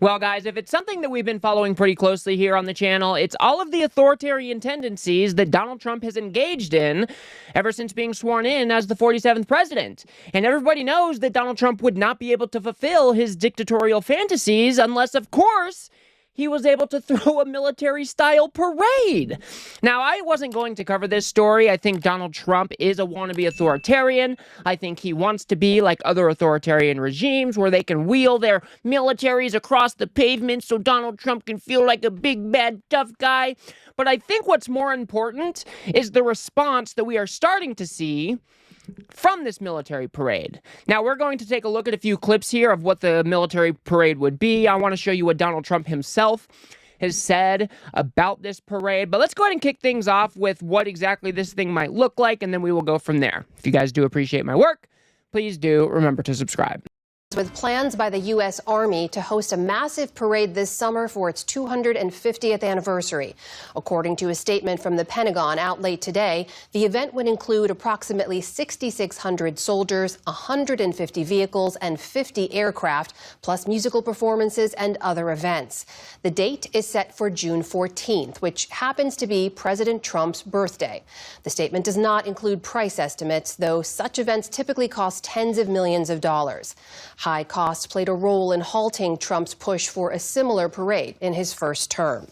Well, guys, if it's something that we've been following pretty closely here on the channel, it's all of the authoritarian tendencies that Donald Trump has engaged in ever since being sworn in as the 47th president. And everybody knows that Donald Trump would not be able to fulfill his dictatorial fantasies unless, of course, he was able to throw a military-style parade. Now, I wasn't going to cover this story. I think Donald Trump is a wannabe authoritarian. I think he wants to be like other authoritarian regimes where they can wheel their militaries across the pavement so Donald Trump can feel like a big, bad, tough guy. But I think what's more important is the response that we are starting to see from this military parade. Now, we're going to take a look at a few clips here of what the military parade would be. I want to show you what Donald Trump himself has said about this parade. But let's go ahead and kick things off with what exactly this thing might look like, and then we will go from there. If you guys do appreciate my work, please do remember to subscribe. With plans by the U.S. Army to host a massive parade this summer for its 250th anniversary. According to a statement from the Pentagon out late today, the event would include approximately 6,600 soldiers, 150 vehicles, and 50 aircraft, plus musical performances and other events. The date is set for June 14th, which happens to be President Trump's birthday. The statement does not include price estimates, though such events typically cost tens of millions of dollars. High costs played a role in halting Trump's push for a similar parade in his first term.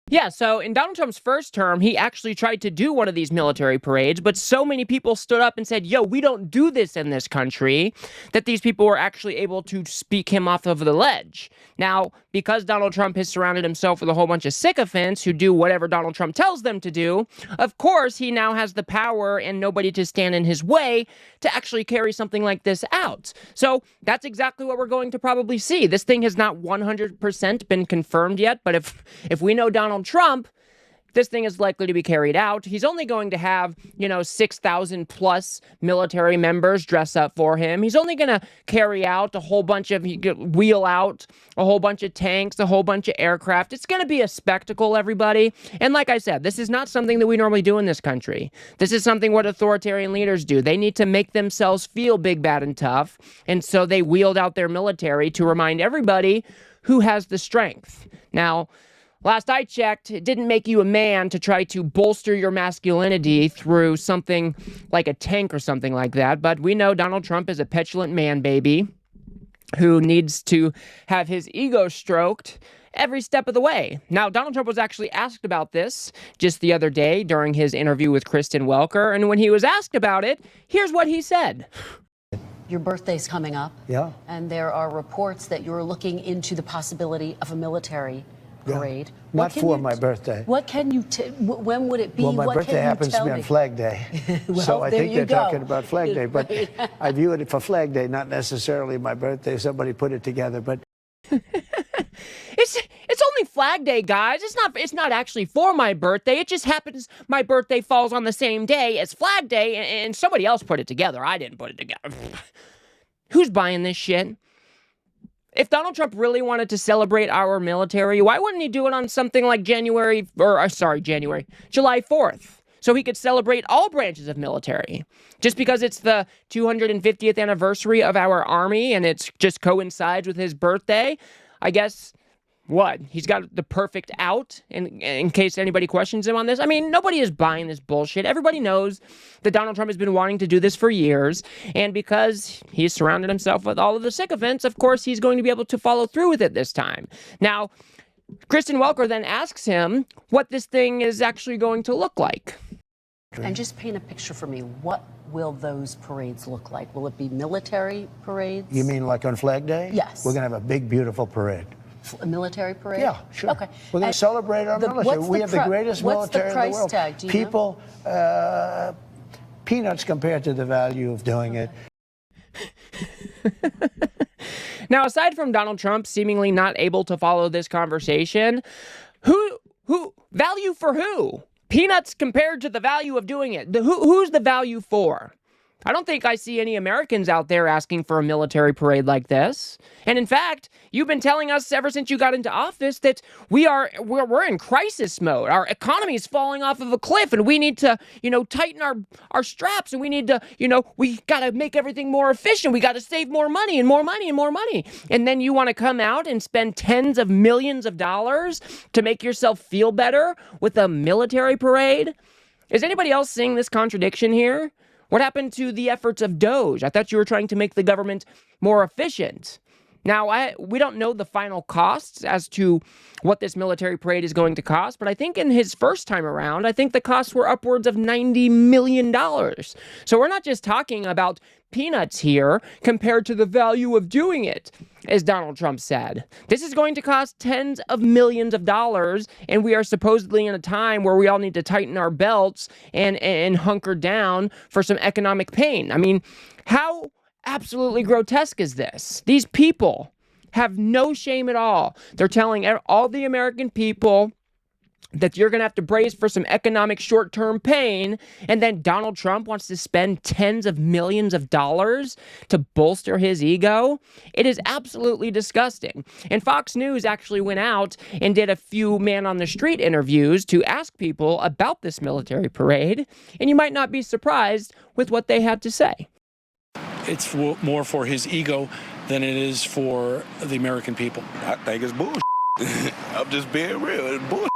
Yeah, so in Donald Trump's first term, he actually tried to do one of these military parades, but so many people stood up and said, yo, we don't do this in this country, that these people were actually able to speak him off of the ledge. Now, because Donald Trump has surrounded himself with a whole bunch of sycophants who do whatever Donald Trump tells them to do, of course, he now has the power and nobody to stand in his way to actually carry something like this out. So that's exactly what we're going to probably see. This thing has not 100% been confirmed yet, but if we know Donald Trump, this thing is likely to be carried out. He's only going to have, 6,000 plus military members dress up for him. He's only going to carry out wheel out a whole bunch of tanks, a whole bunch of aircraft. It's going to be a spectacle, everybody. And like I said, this is not something that we normally do in this country. This is something what authoritarian leaders do. They need to make themselves feel big, bad, and tough. And so they wheeled out their military to remind everybody who has the strength. Now, last I checked, it didn't make you a man to try to bolster your masculinity through something like a tank or something like that. But we know Donald Trump is a petulant man baby who needs to have his ego stroked every step of the way. Now, Donald Trump was actually asked about this just the other day during his interview with Kristen Welker. And when he was asked about it, here's what he said. Your birthday's coming up. Yeah. And there are reports that you're looking into the possibility of a military parade. Yeah. Not for my birthday. What can you, when would it be? Well, my birthday happens to be on Flag Day. Well, so I think they're talking about Flag Day. But Right. I view it for Flag Day, not necessarily my birthday. Somebody put it together. But It's only Flag Day, guys. It's not actually for my birthday. It just happens my birthday falls on the same day as Flag Day, and somebody else put it together. I didn't put it together. Who's buying this shit? If Donald Trump really wanted to celebrate our military, why wouldn't he do it on something like July 4th? So he could celebrate all branches of military. Just because it's the 250th anniversary of our army and it just coincides with his birthday, I guess, what? He's got the perfect out in case anybody questions him on this. I mean, nobody is buying this bullshit. Everybody knows that Donald Trump has been wanting to do this for years. And because he's surrounded himself with all of the sycophants, of course, he's going to be able to follow through with it this time. Now, Kristen Welker then asks him what this thing is actually going to look like. And just paint a picture for me. What will those parades look like? Will it be military parades? you mean like on Flag Day? Yes. We're going to have a big, beautiful parade. A military parade? Yeah, sure. Okay. We're going to celebrate our military. We have the greatest military in the world. What's the price tag? Do you People, peanuts compared to the value of doing it. Now, aside from Donald Trump seemingly not able to follow this conversation, who value for who? Peanuts compared to the value of doing it. Who's the value for? I don't think I see any Americans out there asking for a military parade like this. And in fact, you've been telling us ever since you got into office that we're in crisis mode. Our economy is falling off of a cliff, and we need to, tighten our straps, and we need to, we got to make everything more efficient. We got to save more money and more money and more money. And then you want to come out and spend tens of millions of dollars to make yourself feel better with a military parade? Is anybody else seeing this contradiction here? What happened to the efforts of Doge? I thought you were trying to make the government more efficient. Now, we don't know the final costs as to what this military parade is going to cost, but I think in his first time around, I think the costs were upwards of $90 million. So we're not just talking about peanuts here compared to the value of doing it, as Donald Trump said. This is going to cost tens of millions of dollars, and we are supposedly in a time where we all need to tighten our belts and hunker down for some economic pain. I mean, how absolutely grotesque is this? These people have no shame at all. They're telling all the American people that you're going to have to brace for some economic short-term pain, and then Donald Trump wants to spend tens of millions of dollars to bolster his ego. It is absolutely disgusting. And Fox News actually went out and did a few man-on-the-street interviews to ask people about this military parade, and you might not be surprised with what they had to say. It's more for his ego than it is for the American people. I think it's bullshit. I'm just being real. It's bullshit.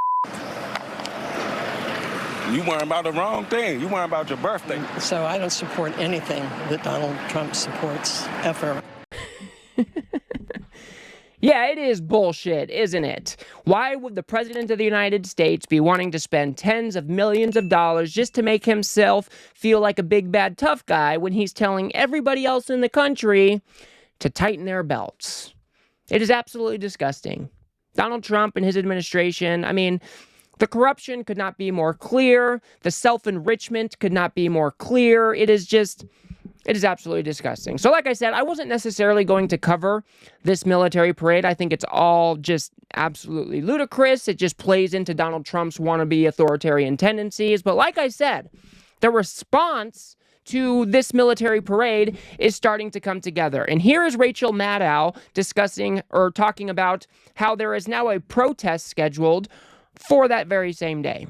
You worrying about the wrong thing. You worrying about your birthday. So I don't support anything that Donald Trump supports ever. Yeah, it is bullshit, isn't it? Why would the President of the United States be wanting to spend tens of millions of dollars just to make himself feel like a big, bad, tough guy when he's telling everybody else in the country to tighten their belts? It is absolutely disgusting. Donald Trump and his administration, I mean, the corruption could not be more clear. The self-enrichment could not be more clear. It is absolutely disgusting. So like I said, I wasn't necessarily going to cover this military parade. I think it's all just absolutely ludicrous. It just plays into Donald Trump's wannabe authoritarian tendencies. But like I said, the response to this military parade is starting to come together. And here is Rachel Maddow talking about how there is now a protest scheduled for that very same day.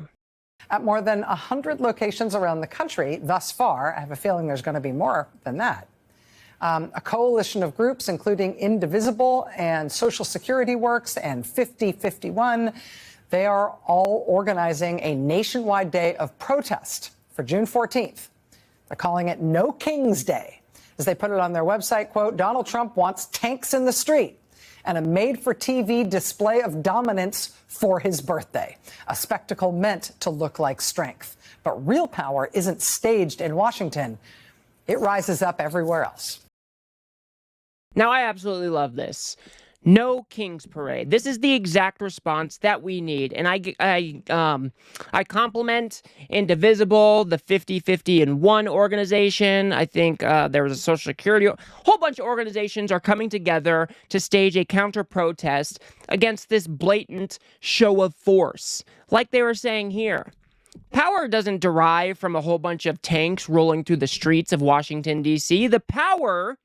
At more than 100 locations around the country thus far, I have a feeling there's going to be more than that. A coalition of groups, including Indivisible and Social Security Works and 5051, they are all organizing a nationwide day of protest for June 14th. They're calling it No King's Day. As they put it on their website, quote, Donald Trump wants tanks in the street and a made-for-TV display of dominance for his birthday, a spectacle meant to look like strength. But real power isn't staged in Washington. It rises up everywhere else. Now, I absolutely love this. No King's Parade. This is the exact response that we need. And I compliment Indivisible, the 50-50-1 organization. I think there was a Social Security. A whole bunch of organizations are coming together to stage a counter-protest against this blatant show of force. Like they were saying here, power doesn't derive from a whole bunch of tanks rolling through the streets of Washington, D.C. The power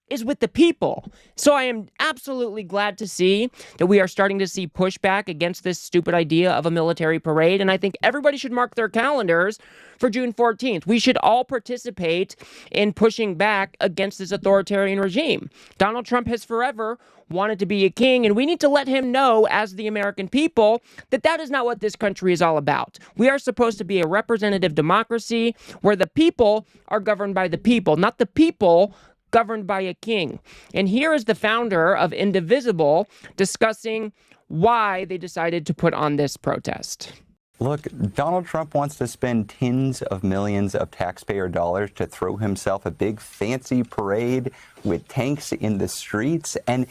is with the people. So I am absolutely glad to see that we are starting to see pushback against this stupid idea of a military parade, and I think everybody should mark their calendars for June 14th. We should all participate in pushing back against this authoritarian regime. Donald Trump has forever wanted to be a king, and we need to let him know, as the American people, that that is not what this country is all about. We are supposed to be a representative democracy where the people are governed by the people, not the people governed by a king. And here is the founder of Indivisible discussing why they decided to put on this protest. Look, Donald Trump wants to spend tens of millions of taxpayer dollars to throw himself a big fancy parade with tanks in the streets. And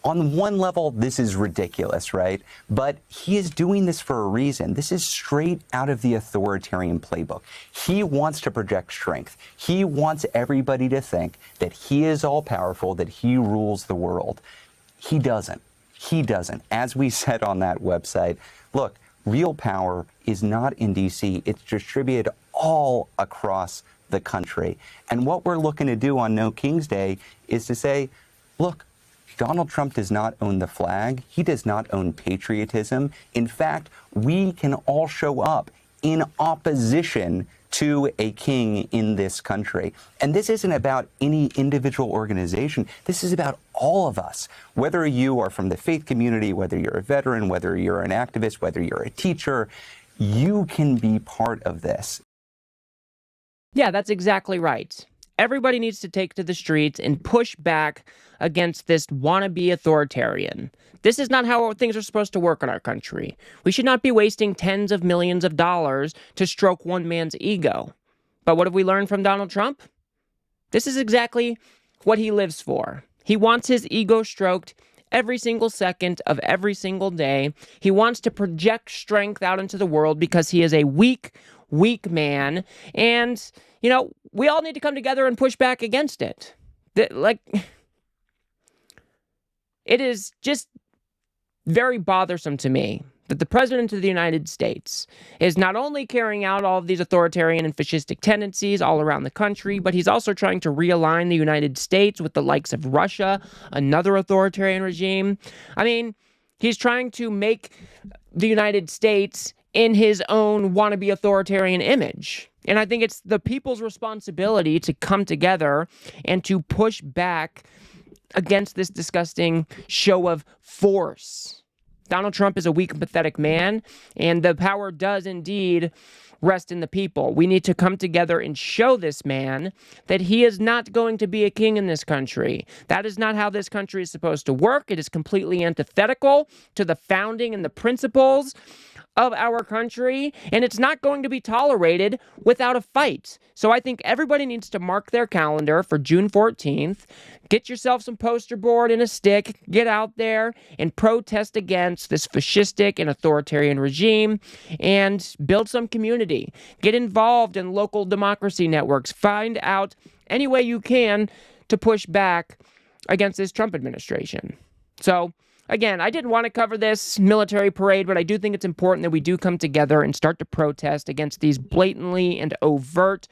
on one level, this is ridiculous, right? But he is doing this for a reason. This is straight out of the authoritarian playbook. He wants to project strength. He wants everybody to think that he is all powerful, that he rules the world. He doesn't. He doesn't. As we said on that website, look, real power is not in D.C. It's distributed all across the country. And what we're looking to do on No King's Day is to say, look, Donald Trump does not own the flag. He does not own patriotism. In fact, we can all show up in opposition to a king in this country. And this isn't about any individual organization. This is about all of us. Whether you are from the faith community, whether you're a veteran, whether you're an activist, whether you're a teacher, you can be part of this. Yeah, that's exactly right. Everybody needs to take to the streets and push back against this wannabe authoritarian. This is not how things are supposed to work in our country. We should not be wasting tens of millions of dollars to stroke one man's ego. But what have we learned from Donald Trump? This is exactly what he lives for. He wants his ego stroked every single second of every single day. He wants to project strength out into the world because he is a weak man. And, you know, we all need to come together and push back against it. It is just very bothersome to me that the President of the United States is not only carrying out all of these authoritarian and fascistic tendencies all around the country, but he's also trying to realign the United States with the likes of Russia, another authoritarian regime. I mean, he's trying to make the United States in his own wannabe authoritarian image. And I think it's the people's responsibility to come together and to push back against this disgusting show of force. Donald Trump is a weak and pathetic man, and the power does indeed rest in the people. We need to come together and show this man that he is not going to be a king in this country. That is not how this country is supposed to work. It is completely antithetical to the founding and the principles of our country, and it's not going to be tolerated without a fight. So I think everybody needs to mark their calendar for June 14th. Get yourself some poster board and a stick. Get out there and protest against this fascistic and authoritarian regime and build some community. Get involved in local democracy networks. Find out any way you can to push back against this Trump administration. So, again, I didn't want to cover this military parade, but I do think it's important that we do come together and start to protest against these blatantly and overt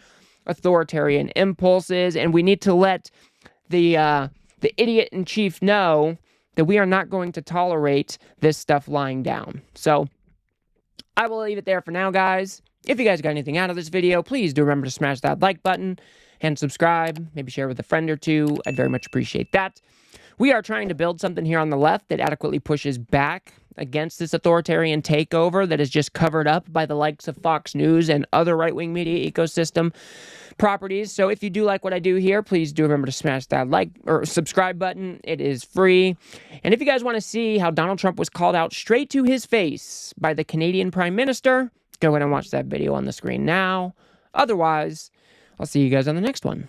authoritarian impulses, and we need to let the idiot in chief know that we are not going to tolerate this stuff lying down. So I will leave it there for now, guys. If you guys got anything out of this video, please do remember to smash that like button and subscribe. Maybe share with a friend or two. I'd very much appreciate that. We are trying to build something here on the left that adequately pushes back against this authoritarian takeover that is just covered up by the likes of Fox News and other right-wing media ecosystem properties. So if you do like what I do here, please do remember to smash that like or subscribe button. It is free. And if you guys want to see how Donald Trump was called out straight to his face by the Canadian Prime Minister, go ahead and watch that video on the screen now. Otherwise, I'll see you guys on the next one.